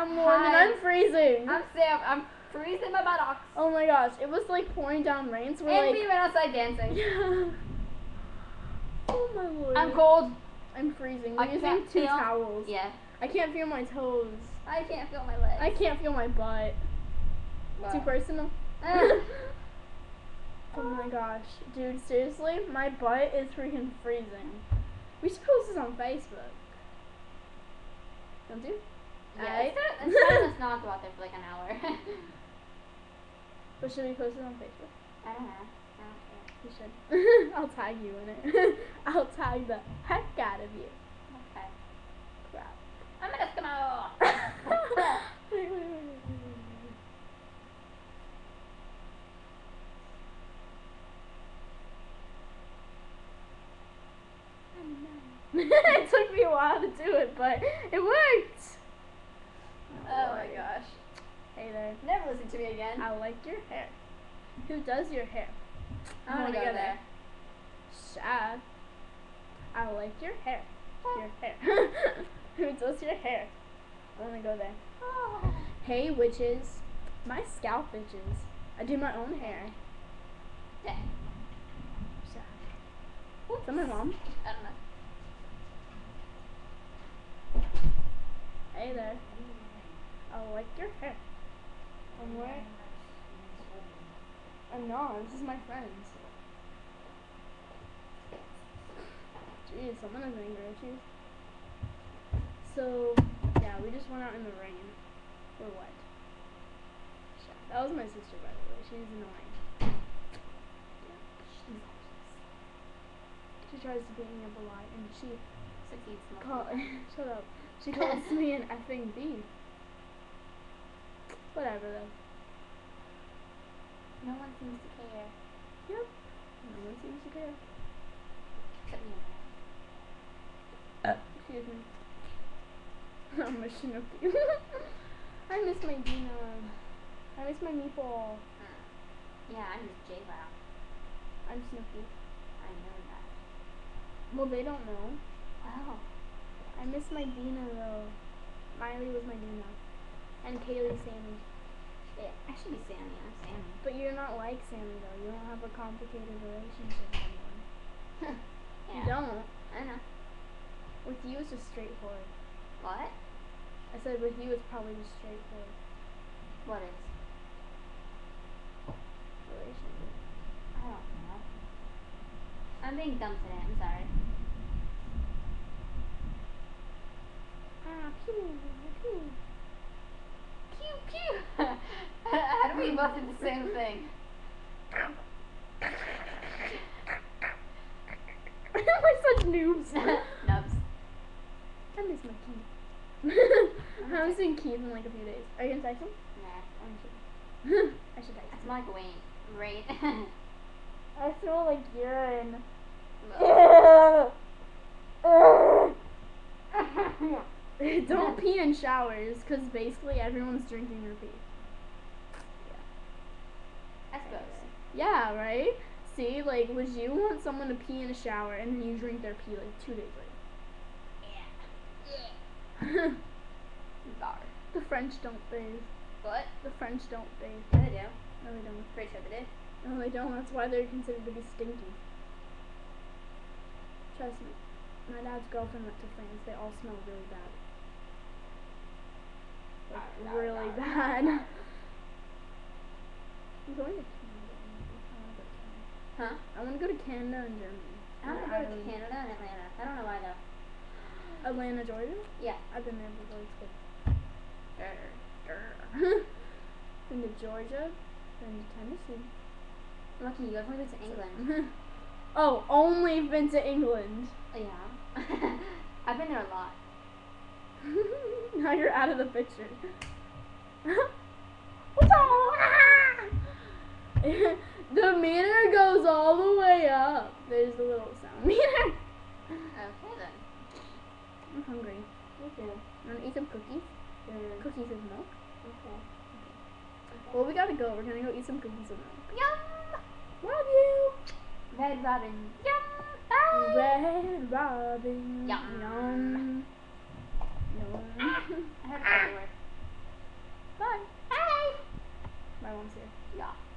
I'm Lauren, and I'm freezing. I'm Sam. I'm freezing my buttocks. Oh my gosh, it was like pouring down rain, so we're And like. we went outside dancing. Yeah. Oh my lord. I'm cold. I'm freezing. I We're using can't two feel- towels. Yeah. I can't feel my toes. I can't feel my legs. I can't feel my butt. Wow. Too personal. Ah. Oh my gosh, dude, seriously, my butt is freaking freezing. We should post this on Facebook. Don't you? Yeah, it's kind of not go out there for like an hour. But should we post it on Facebook? I don't know. I don't care. We should. I'll tag you in it. I'll tag the heck out of you. Okay. Crap. I'm an Eskimo. Wait. It took me a while to do it, but it worked. Oh my gosh. Hey there. Never listen to me again. I like your hair. Who does your hair? I want to go there. Shad. I like your hair. Your hair. Who does your hair? I want to go there. Oh. Hey witches. My scalp itches. I do my own hair. Dang. Shad. Is that my mom? I don't know. Hey there. I like your hair. And where? I'm not. This is my friends. Jeez, someone has anger issues. So, yeah, we just went out in the rain. We're wet. That was my sister, by the way. She's annoying. Yeah, she tries to beat me up a lot, and she Succeeds. shut up. She calls me an effing thief. Whatever though. No one seems to care. Yep. No one seems to care. Except me. Excuse me. I'm a Snoopy. I miss my Dina. I miss my meatball. Yeah, I'm just J-Wow. I'm Snoopy. I know that. Well, they don't know. Wow. I miss my Dina though. Miley was my Dina. And Kaylee Sammy. Yeah, I should be Sammy. I'm Sammy. But you're not like Sammy though. You don't have a complicated relationship with anyone. Yeah. You don't. I know. With you it's just straightforward. What? I said with you it's probably just straightforward. What is? Relationship. I don't know. I'm being dumb today. I'm sorry. Ah, pew, pew. Pew pew. How do we both do the same thing? We're such noobs. Nubs. I miss my Keith. I haven't seen Keith in like a few days. Are you gonna text him? Nah. I should text I him. smell like rain. I smell like urine. Don't pee in showers, because basically everyone's drinking your pee. I suppose. Yeah, right? See, like, would you want someone to pee in a shower and then you drink their pee like 2 days later? Bar. The French don't bathe. What? The French don't bathe. Yeah, they do. No, they don't. Pretty sure they did. No, they don't. That's why they're considered to be stinky. Trust me. My dad's girlfriend went to France. They all smell really bad. Like, really bad. I'm going to Canada. Huh? I want to go to Canada and Germany. I want to go to Canada and Atlanta. I don't know why though. Atlanta, Georgia? Yeah. I've been there before. It's good. Been to Georgia. Been to Tennessee. Lucky you. I've only been to England. Oh, only been to England. Yeah. I've been there a lot. Now you're out of the picture. The meter goes all the way up. There's the little sound meter. Okay then. I'm hungry. Me too. Wanna eat some cookies? Cookies with milk? Okay. Well, we gotta go. We're gonna go eat some cookies with milk. Yum! Love you! Red Robin. Yum! Bye! Red Robin. Yum. Yum. Yum. I heard the word. mom's here. Yeah.